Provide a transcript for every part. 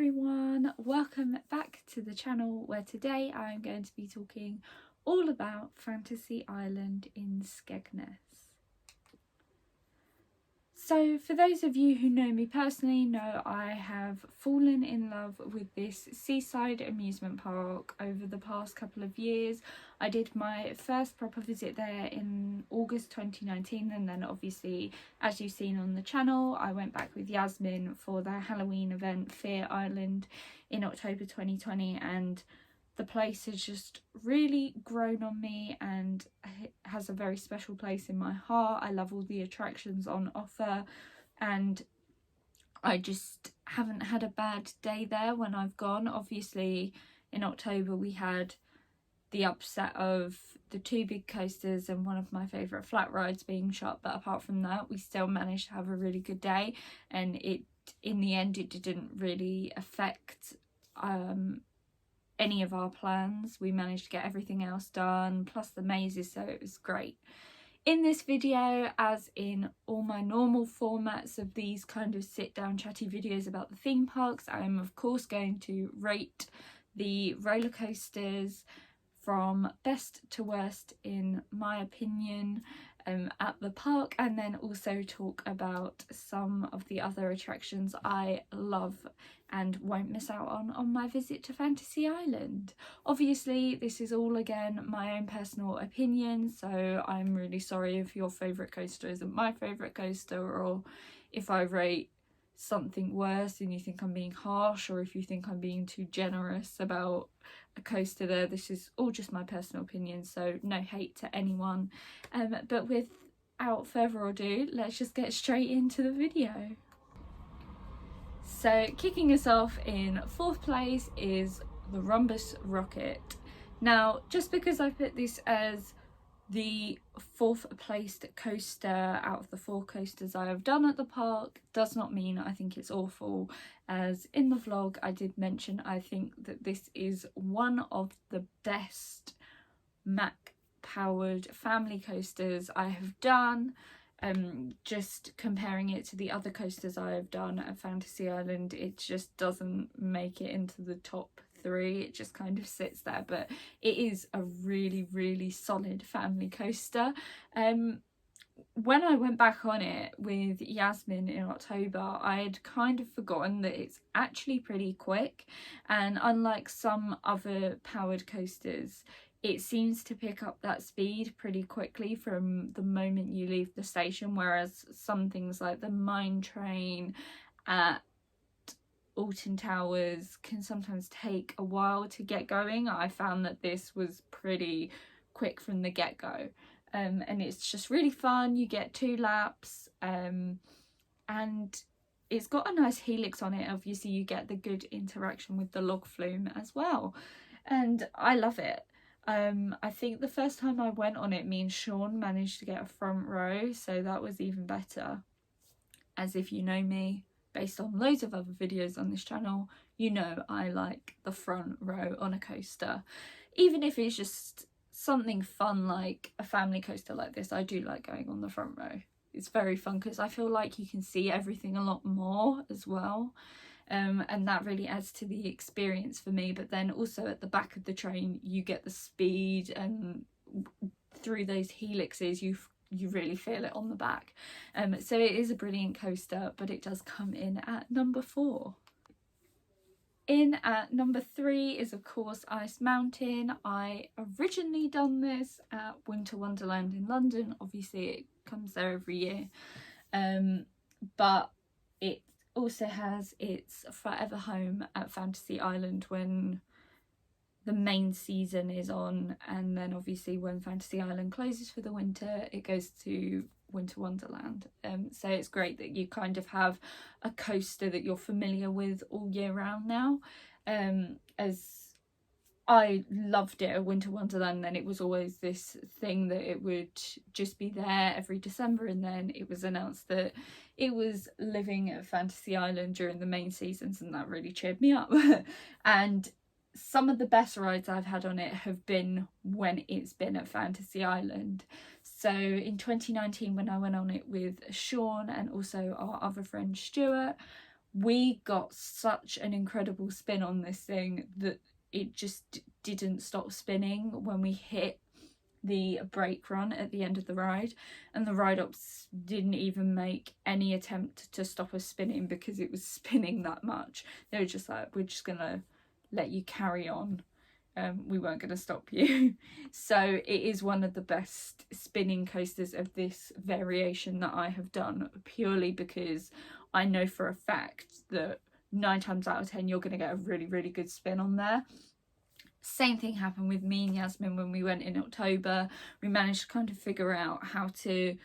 everyone, welcome back to the channel where today I'm going to be talking all about Fantasy Island in Skegness. So for those of you who know me personally know I have fallen in love with this seaside amusement park over the past couple of years. I did my first proper visit there in August 2019, and then obviously, as you've seen on the channel, I went back with Yasmin for their Halloween event Fear Island in October 2020, and the place has just really grown on me and has a very special place in my heart. I love all the attractions on offer, and I just haven't had a bad day there when I've gone. Obviously in October we had the upset of the two big coasters and one of my favourite flat rides being shut, but apart from that we still managed to have a really good day, and in the end it didn't really affect any of our plans. We managed to get everything else done, plus the mazes, so it was great. In this video, as in all my normal formats of these kind of sit down chatty videos about the theme parks, I am of course going to rate the roller coasters from best to worst in my opinion at the park, and then also talk about some of the other attractions I love and won't miss out on my visit to Fantasy Island. Obviously this is all again my own personal opinion, so I'm really sorry if your favourite coaster isn't my favourite coaster, or if I rate something worse and you think I'm being harsh, or if you think I'm being too generous about a coaster there. This is all just my personal opinion, so no hate to anyone. But without further ado, let's just get straight into the video. So kicking us off in fourth place is the Rhodes Rocket. Now just because I put this as the fourth placed coaster out of the four coasters I have done at the park does not mean I think it's awful. As in the vlog I did mention, I think that this is one of the best Mack powered family coasters I have done. Just comparing it to the other coasters I have done at Fantasy Island, it just doesn't make it into the top three. It just kind of sits there, but it is a really solid family coaster. When I went back on it with Yasmin in October, I had kind of forgotten that it's actually pretty quick, and unlike some other powered coasters, it seems to pick up that speed pretty quickly from the moment you leave the station, whereas some things like the mine train at Alton Towers can sometimes take a while to get going. I found that this was pretty quick from the get-go, and it's just really fun. You get 2 laps, and it's got a nice helix on it. Obviously you get the good interaction with the log flume as well, and I love it. I think the first time I went on it, me and Sean managed to get a front row, so that was even better. As if you know me, based on loads of other videos on this channel, you know I like the front row on a coaster. Even if it's just something fun like a family coaster like this, I do like going on the front row. It's very fun because I feel like you can see everything a lot more as well. And that really adds to the experience for me. But then also at the back of the train you get the speed, and through those helixes you really feel it on the back. So it is a brilliant coaster, but it does come in at number 4. In at number 3 is of course Ice Mountain. I originally done this at Winter Wonderland in London. Obviously it comes there every year, but it also has its forever home at Fantasy Island when the main season is on, and then obviously when Fantasy Island closes for the winter it goes to Winter Wonderland. So it's great that you kind of have a coaster that you're familiar with all year round now. As I loved it at Winter Wonderland, then it was always this thing that it would just be there every December, and then it was announced that it was living at Fantasy Island during the main seasons, and that really cheered me up. And some of the best rides I've had on it have been when it's been at Fantasy Island. So in 2019 when I went on it with Sean and also our other friend Stuart, we got such an incredible spin on this thing that it just didn't stop spinning when we hit the brake run at the end of the ride, and the ride ops didn't even make any attempt to stop us spinning because it was spinning that much. They were just like, we're just gonna let you carry on, we weren't going to stop you. So it is one of the best spinning coasters of this variation that I have done, purely because I know for a fact that 9 times out of 10 you're going to get a really good spin on there. Same thing happened with me and Yasmin when we went in October. We managed to kind of figure out how to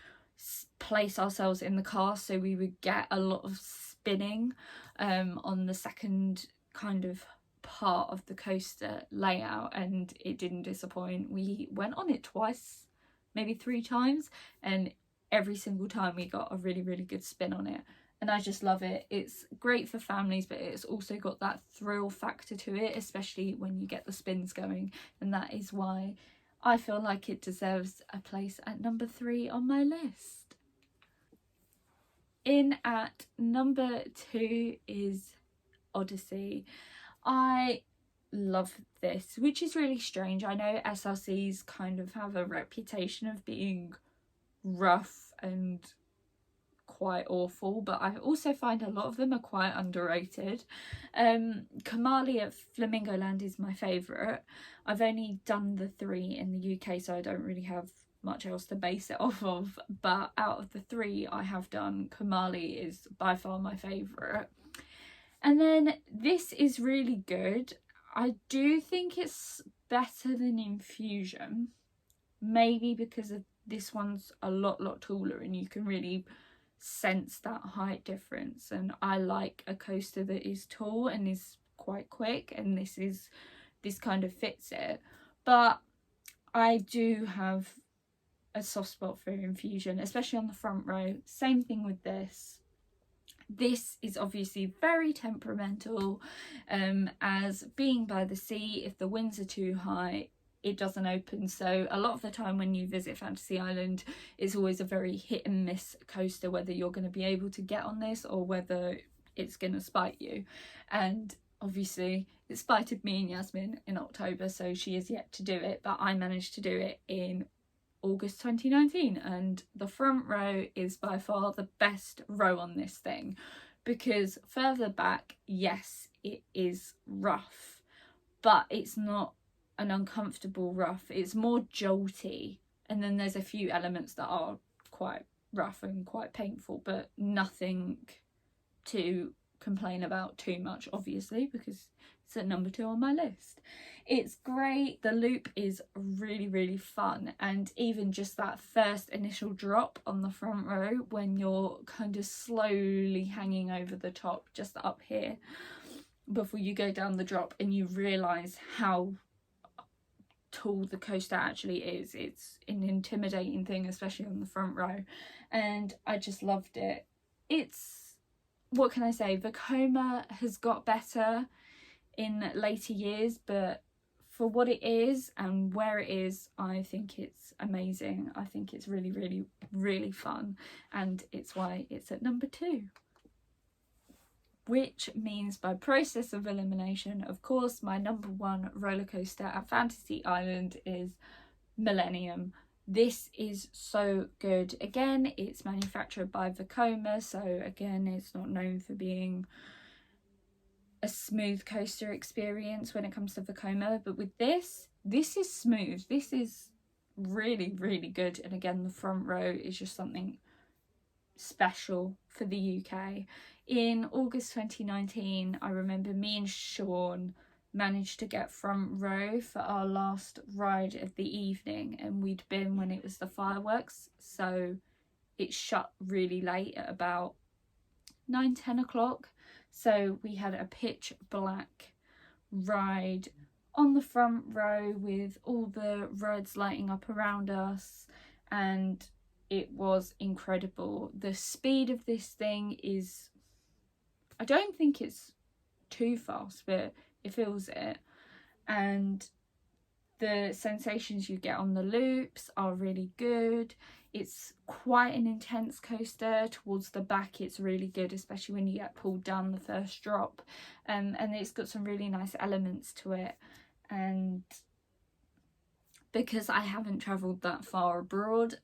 place ourselves in the car so we would get a lot of spinning on the second kind of part of the coaster layout, and it didn't disappoint. We went on it twice, maybe 3 times, and every single time we got a really good spin on it, and I just love it. It's great for families, but it's also got that thrill factor to it, especially when you get the spins going, and that is why I feel like it deserves a place at number 3 on my list. In at number 2 is Odyssey. I love this, which is really strange. I know SRCs kind of have a reputation of being rough and quite awful, but I also find a lot of them are quite underrated. Kamali at Flamingo Land is my favourite. I've only done the 3 in the UK, so I don't really have much else to base it off of, but out of the 3 I have done, Kamali is by far my favourite. And then this is really good. I do think it's better than Infusion, maybe because of this one's a lot taller and you can really sense that height difference, and I like a coaster that is tall and is quite quick, and this kind of fits it. But I do have a soft spot for Infusion, especially on the front row. Same thing with this. This is obviously very temperamental, as being by the sea, if the winds are too high it doesn't open, so a lot of the time when you visit Fantasy Island it's always a very hit and miss coaster whether you're going to be able to get on this or whether it's going to spite you. And obviously it spited me and Yasmin in October, so she is yet to do it, but I managed to do it in August 2019, and the front row is by far the best row on this thing, because further back, yes, it is rough, but it's not an uncomfortable rough, it's more jolty, and then there's a few elements that are quite rough and quite painful, but nothing to complain about too much, obviously, because it's at number 2 on my list. It's great, the loop is really fun, and even just that first initial drop on the front row when you're kind of slowly hanging over the top just up here before you go down the drop and you realise how tall the coaster actually is. It's an intimidating thing, especially on the front row, and I just loved it. It's, what can I say, Vekoma has got better in later years, but for what it is and where it is, I think it's amazing. I think it's really fun, and it's why it's at number 2. Which means, by process of elimination, of course, my number 1 roller coaster at Fantasy Island is Millennium. This is so good. Again, it's manufactured by Vekoma, so again, it's not known for being a smooth coaster experience when it comes to Volcano, but with this is smooth. This is really good, and again the front row is just something special for the UK. In August 2019 I remember me and Sean managed to get front row for our last ride of the evening, and we'd been when it was the fireworks, so it shut really late at about 9-10 o'clock. So we had a pitch black ride on the front row with all the roads lighting up around us, and it was incredible. The speed of this thing is, I don't think it's too fast, but it feels it, and The sensations you get on the loops are really good. It's quite an intense coaster. Towards the back it's really good, especially when you get pulled down the first drop, and it's got some really nice elements to it. And because I haven't travelled that far abroad,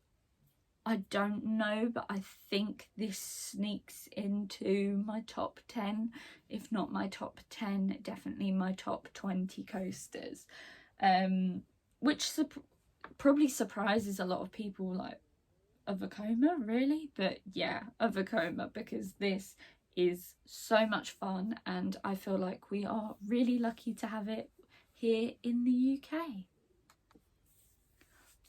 I don't know, but I think this sneaks into my top 10, if not my top 10, definitely my top 20 coasters, which probably surprises a lot of people, like a Vekoma, really. But yeah, a Vekoma, because this is so much fun and I feel like we are really lucky to have it here in the UK.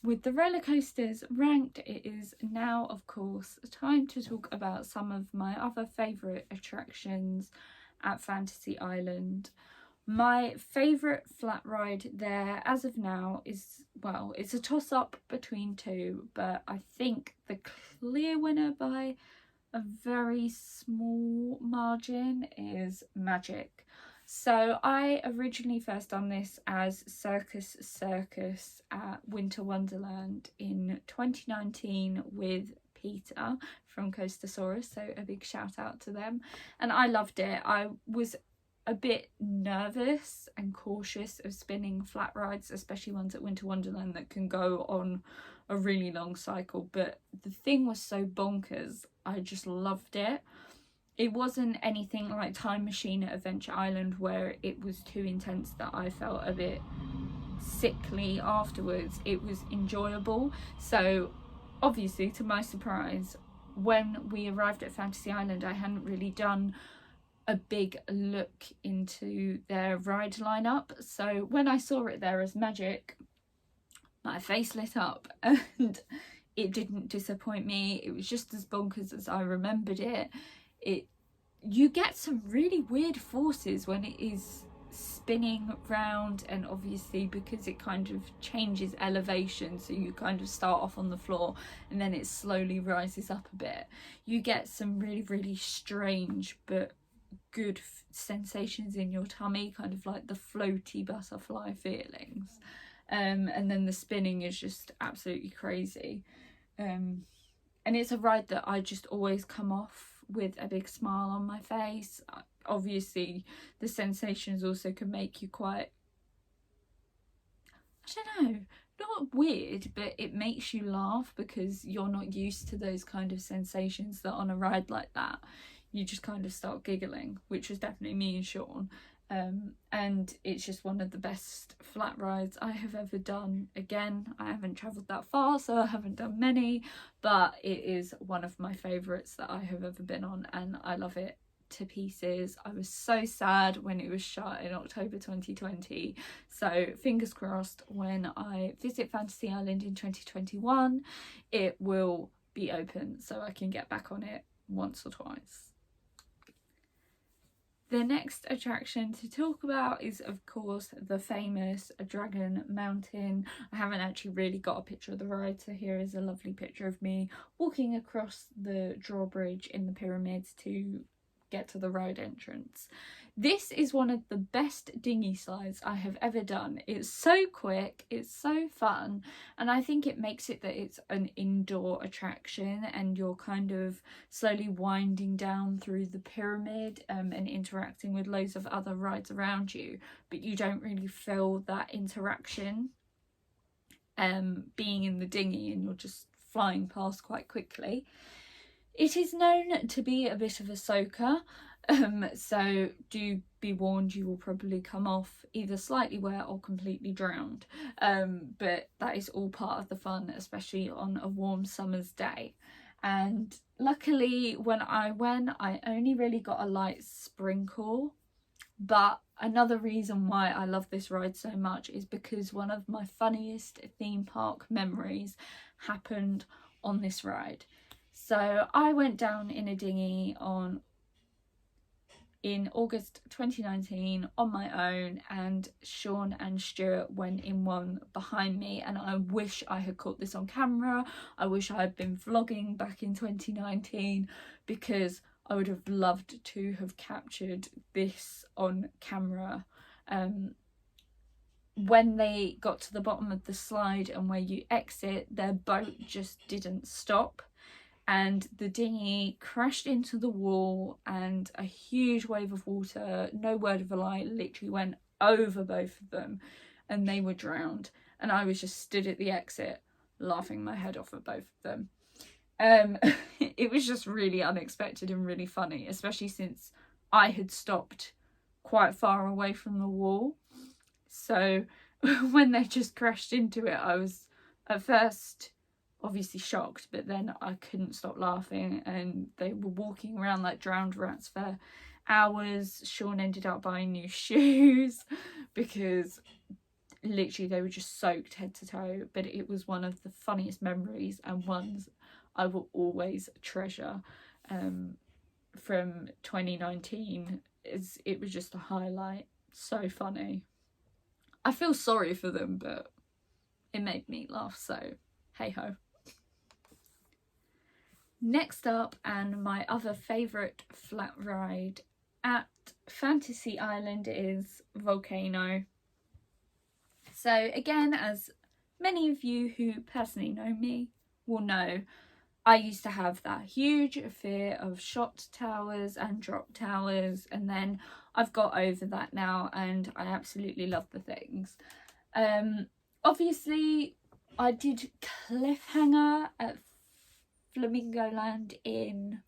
With the roller coasters ranked, it is now, of course, time to talk about some of my other favourite attractions at Fantasy Island. My favourite flat ride there, as of now, is, well, it's a toss-up between two, but I think the clear winner by a very small margin is Magic. So I originally first done this as Circus Circus at Winter Wonderland in 2019 with Peter from Coastersaurus, so a big shout out to them, and I loved it. I was a bit nervous and cautious of spinning flat rides, especially ones at Winter Wonderland that can go on a really long cycle, but the thing was so bonkers, I just loved it. It wasn't anything like Time Machine at Adventure Island where it was too intense that I felt a bit sickly afterwards. It was enjoyable. So obviously, to my surprise, when we arrived at Fantasy Island, I hadn't really done a big look into their ride lineup. So when I saw it there as Magic, my face lit up and it didn't disappoint me. It was just as bonkers as I remembered it. You get some really weird forces when it is spinning round, and obviously because it kind of changes elevation, so you kind of start off on the floor and then it slowly rises up a bit, you get some really strange but good sensations in your tummy, kind of like the floaty butterfly feelings, and then the spinning is just absolutely crazy, and it's a ride that I just always come off with a big smile on my face. Obviously the sensations also can make you quite, I don't know, not weird, but it makes you laugh because you're not used to those kind of sensations that on a ride like that you just kind of start giggling, which was definitely me and Sean. And it's just one of the best flat rides I have ever done. Again, I haven't travelled that far, so I haven't done many, but it is one of my favourites that I have ever been on, and I love it to pieces. I was so sad when it was shut in October 2020, so fingers crossed when I visit Fantasy Island in 2021 it will be open so I can get back on it once or twice. The next attraction to talk about is, of course, the famous Dragon Mountain. I haven't actually really got a picture of the ride, so here is a lovely picture of me walking across the drawbridge in the pyramids to get to the ride entrance. This is one of the best dinghy slides I have ever done. It's so quick, it's so fun, and I think it makes it that it's an indoor attraction and you're kind of slowly winding down through the pyramid and interacting with loads of other rides around you, but you don't really feel that interaction being in the dinghy, and you're just flying past quite quickly. It is known to be a bit of a soaker, so do be warned, you will probably come off either slightly wet or completely drowned, but that is all part of the fun, especially on a warm summer's day. And luckily when I went, I only really got a light sprinkle, but another reason why I love this ride so much is because one of my funniest theme park memories happened on this ride. So I went down in a dinghy in August 2019 on my own, and Sean and Stuart went in one behind me, and I wish I had caught this on camera. I wish I had been vlogging back in 2019 because I would have loved to have captured this on camera. when they got to the bottom of the slide and where you exit, their boat just didn't stop, and the dinghy crashed into the wall, and a huge wave of water, no word of a lie, literally went over both of them and they were drowned. And I was just stood at the exit laughing my head off at both of them. It was just really unexpected and really funny, especially since I had stopped quite far away from the wall. So when they just crashed into it, I was at first obviously shocked, but then I couldn't stop laughing, and they were walking around like drowned rats for hours. Sean ended up buying new shoes because literally they were just soaked head to toe, but it was one of the funniest memories and ones I will always treasure from 2019. It was just a highlight. So funny. I feel sorry for them, but it made me laugh, so hey ho. Next up, and my other favourite flat ride at Fantasy Island, is Volcano. So again, as many of you who personally know me will know, I used to have that huge fear of shot towers and drop towers, and then I've got over that now and I absolutely love the things. Obviously I did Cliffhanger at Flamingo Land in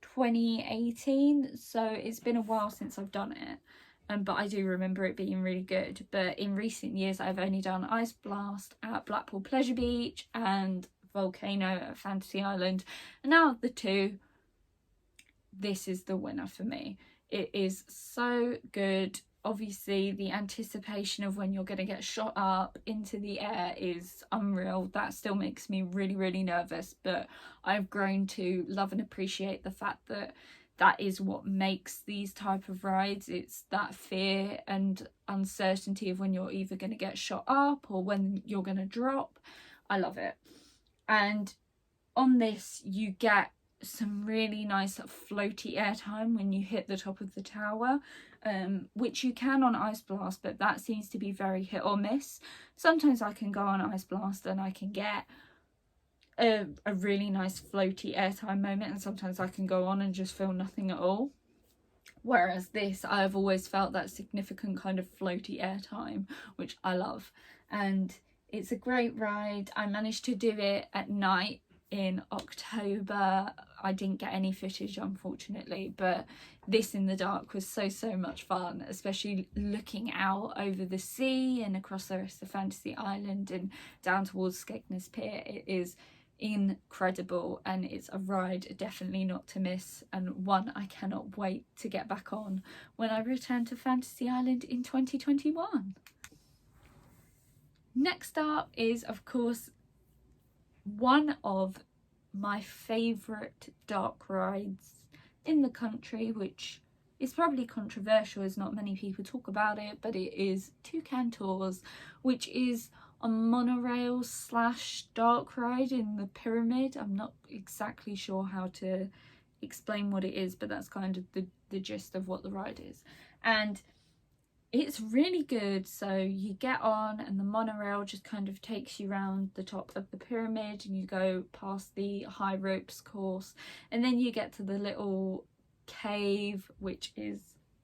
2018, so it's been a while since I've done it, but I do remember it being really good. But in recent years I've only done Ice Blast at Blackpool Pleasure Beach and Volcano at Fantasy Island, and now of the two, this is the winner for me. It is so good. Obviously the anticipation of when you're going to get shot up into the air is unreal. That still makes me really, really nervous, but I've grown to love and appreciate the fact that that is what makes these type of rides. It's that fear and uncertainty of when you're either going to get shot up or when you're going to drop. I love it. And on this you get some really nice floaty airtime when you hit the top of the tower, which you can on Ice Blast, but that seems to be very hit or miss. Sometimes I can go on Ice Blast and I can get a really nice floaty airtime moment, and sometimes I can go on and just feel nothing at all. Whereas this, I've always felt that significant kind of floaty airtime, which I love. And it's a great ride. I managed to do it at night in October. I didn't get any footage unfortunately, but this in the dark was so much fun, especially looking out over the sea and across the rest of Fantasy Island and down towards Skegness Pier. It is incredible, and it's a ride definitely not to miss, and one I cannot wait to get back on when I return to Fantasy Island in 2021. Next up is, of course, one of my favourite dark rides in the country, which is probably controversial as not many people talk about it, but it is to Cantors, which is a monorail / dark ride in the pyramid. I'm not exactly sure how to explain what it is, but that's kind of the gist of what the ride is. And it's really good. So you get on and the monorail just kind of takes you around the top of the pyramid, and you go past the high ropes course, and then you get to the little cave, which is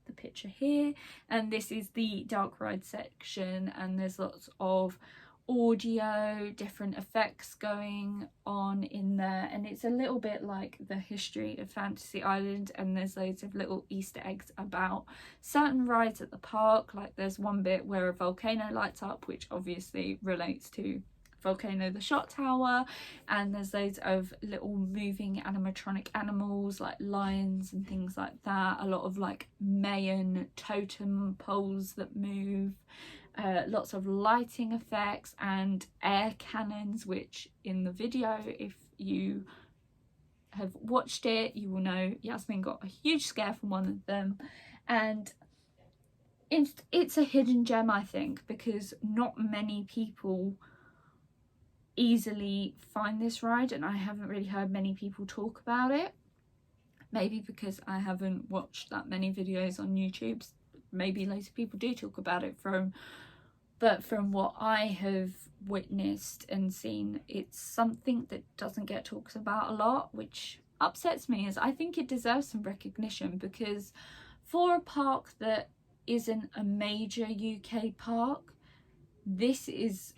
the picture here, and this is the dark ride section, and there's lots of audio, different effects going on in there, and it's a little bit like the history of Fantasy Island, and there's loads of little Easter eggs about certain rides at the park. Like there's one bit where a volcano lights up, which obviously relates to Volcano the shot tower, and there's loads of little moving animatronic animals like lions and things like that, a lot of like Mayan totem poles that move, lots of lighting effects and air cannons, which in the video, if you have watched it, you will know Yasmin got a huge scare from one of them. And it's a hidden gem, I think, because not many people easily find this ride, and I haven't really heard many people talk about it. Maybe because I haven't watched that many videos on YouTube. Maybe loads of people do talk about it from but from what I have witnessed and seen, it's something that doesn't get talked about a lot, which upsets me, as I think it deserves some recognition, because for a park that isn't a major UK park, this is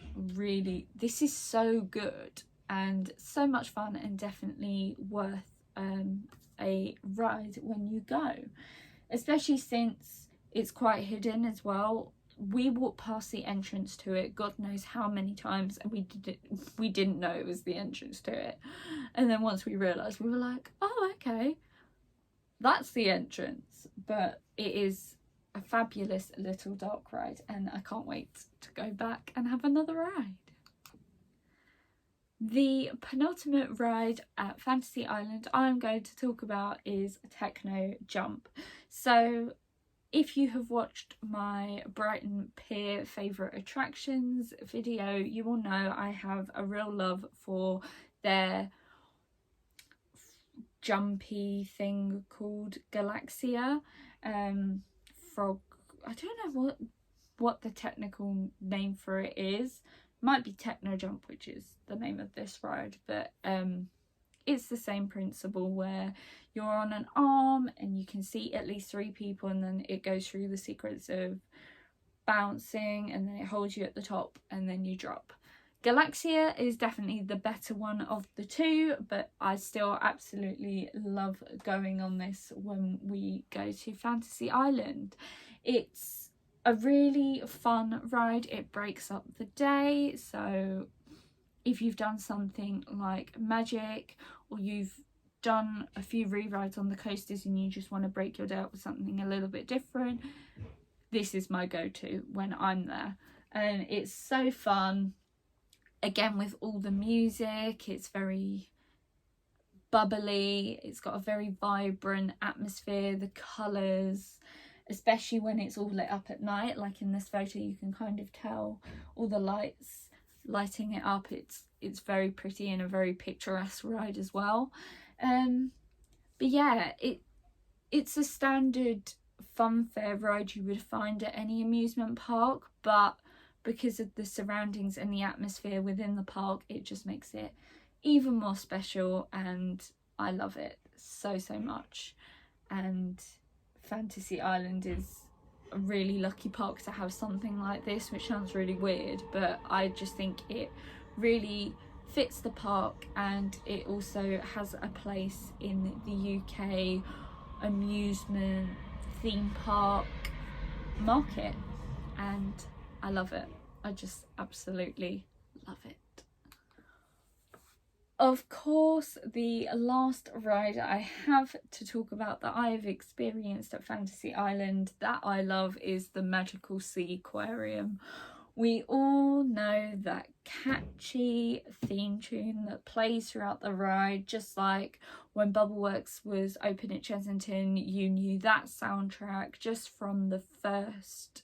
so good and so much fun, and definitely worth a ride when you go, especially since it's quite hidden as well. We walked past the entrance to it God knows how many times, and we didn't know it was the entrance to it, and then once we realized, we were like, oh, okay, that's the entrance. But it is a fabulous little dark ride, and I can't wait to go back and have another ride. The penultimate ride at Fantasy Island I'm going to talk about is Techno Jump. So if you have watched my Brighton Pier favourite attractions video, you will know I have a real love for their jumpy thing called Galaxia. Frog, I don't know what the technical name for it is. Might be Techno Jump, which is the name of this ride, but it's the same principle where you're on an arm and you can see at least 3 people, and then it goes through the sequence of bouncing, and then it holds you at the top and then you drop. Galaxia is definitely the better one of the two, but I still absolutely love going on this when we go to Fantasy Island. It's a really fun ride. It breaks up the day, so if you've done something like Magic, or you've done a few re-rides on the coasters and you just want to break your day up with something a little bit different, this is my go-to when I'm there. And it's so fun. Again, with all the music, it's very bubbly, it's got a very vibrant atmosphere, the colours, especially when it's all lit up at night, like in this photo you can kind of tell all the lights lighting it up. It's very pretty and a very picturesque ride as well. But yeah, it's a standard funfair ride you would find at any amusement park, but because of the surroundings and the atmosphere within the park, it just makes it even more special, and I love it so much. And Fantasy Island is a really lucky park to have something like this, which sounds really weird, but I just think it really fits the park, and it also has a place in the UK amusement theme park market, and I love it. I just absolutely love it. Of course, the last ride I have to talk about that I have experienced at Fantasy Island that I love is the magical Sea Aquarium. We all know that catchy theme tune that plays throughout the ride, just like when Bubbleworks was open at Chessington, you knew that soundtrack just from the first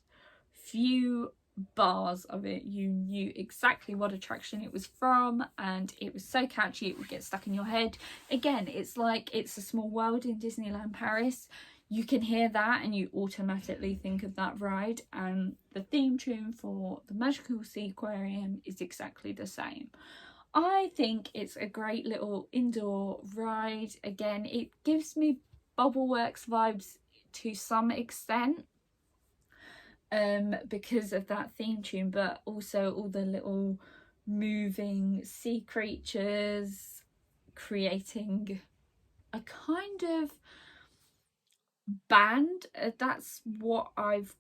few bars of it. You knew exactly what attraction it was from, and it was so catchy it would get stuck in your head. Again, it's like It's a Small World in Disneyland Paris. You can hear that and you automatically think of that ride, and the theme tune for the Magical Sea Aquarium is exactly the same. I think it's a great little indoor ride. Again, it gives me Bubbleworks vibes to some extent, because of that theme tune, but also all the little moving sea creatures creating a kind of band. That's what I've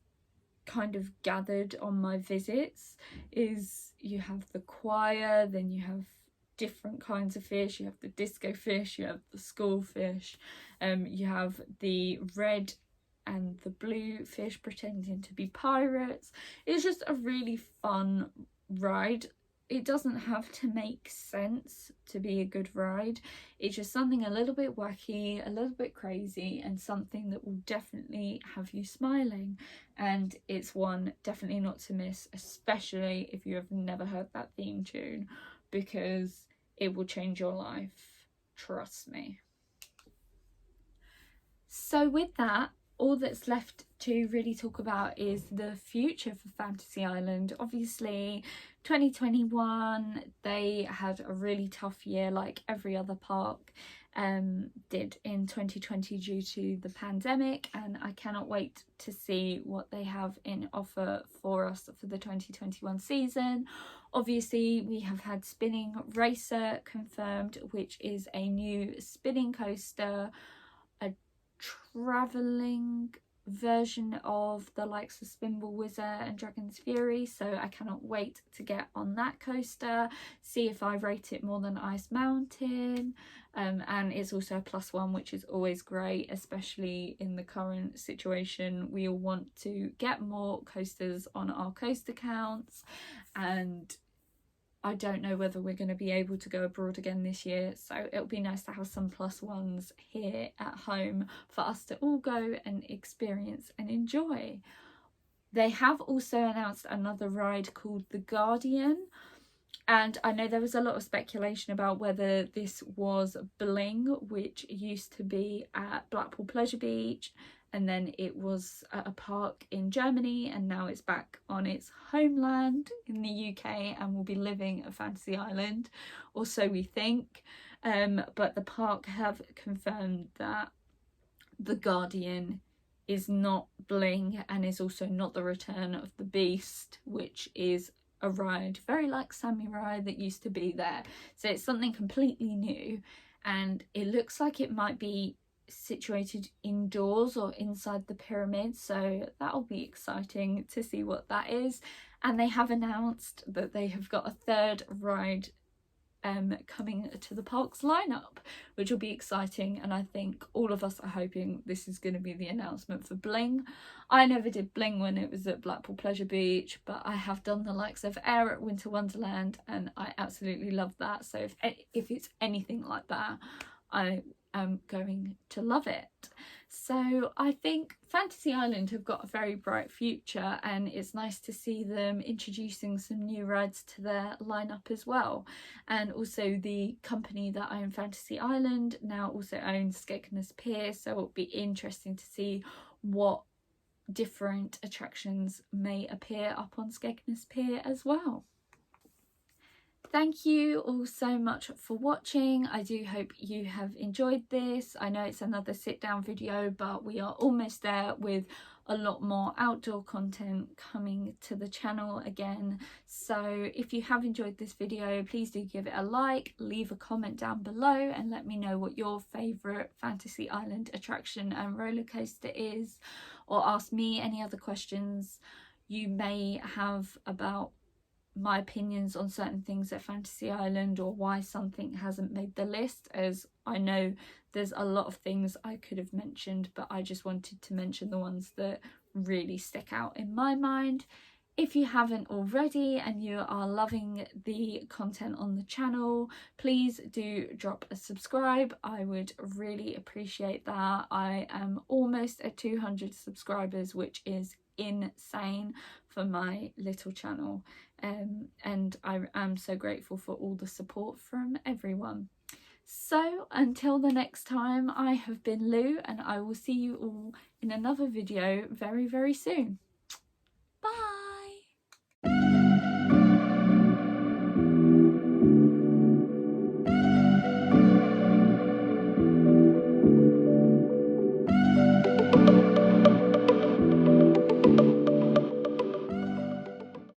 kind of gathered on my visits, is you have the choir, then you have different kinds of fish, you have the disco fish, you have the school fish, you have the red and the blue fish pretending to be pirates. It's just a really fun ride. It doesn't have to make sense to be a good ride. It's just something a little bit wacky, a little bit crazy, and something that will definitely have you smiling. And it's one definitely not to miss, especially if you have never heard that theme tune, because it will change your life. Trust me. So with that, all that's left to really talk about is the future for Fantasy Island. Obviously 2021 they had a really tough year, like every other park did in 2020 due to the pandemic, and I cannot wait to see what they have in offer for us for the 2021 season. Obviously we have had Spinning Racer confirmed, which is a new spinning coaster, a travelling version of the likes of Spinball Wizard and Dragon's Fury, so I cannot wait to get on that coaster, see if I rate it more than Ice Mountain. And it's also a +1, which is always great, especially in the current situation. We all want to get more coasters on our coaster counts, and I don't know whether we're going to be able to go abroad again this year, so it'll be nice to have some +1s here at home for us to all go and experience and enjoy. They have also announced another ride called The Guardian, and I know there was a lot of speculation about whether this was Bling, which used to be at Blackpool Pleasure Beach, and then it was at a park in Germany, and now it's back on its homeland in the UK and will be living at Fantasy Island, or so we think. But the park have confirmed that The Guardian is not Bling and is also not the return of the Beast, which is a ride very like Samurai that used to be there. So it's something completely new, and it looks like it might be situated indoors or inside the pyramid, so that'll be exciting to see what that is. And they have announced that they have got a third ride coming to the park's lineup, which will be exciting, and I think all of us are hoping this is going to be the announcement for Bling. I never did Bling when it was at Blackpool Pleasure Beach, but I have done the likes of Air at Winter Wonderland, and I absolutely love that. So if it's anything like that, I am going to love it. So I think Fantasy Island have got a very bright future, and it's nice to see them introducing some new rides to their lineup as well. And also the company that own Fantasy Island now also owns Skegness Pier, so it'll be interesting to see what different attractions may appear up on Skegness Pier as well. Thank you all so much for watching. I do hope you have enjoyed this. I know it's another sit down video, but we are almost there with a lot more outdoor content coming to the channel again. So if you have enjoyed this video, please do give it a like, leave a comment down below and let me know what your favourite Fantasy Island attraction and roller coaster is, or ask me any other questions you may have about my opinions on certain things at Fantasy Island, or why something hasn't made the list, as I know there's a lot of things I could have mentioned, but I just wanted to mention the ones that really stick out in my mind. If you haven't already and you are loving the content on the channel, please do drop a subscribe. I would really appreciate that. I am almost at 200 subscribers, which is insane for my little channel, and I am so grateful for all the support from everyone. So until the next time, I have been Lou, and I will see you all in another video very, very soon.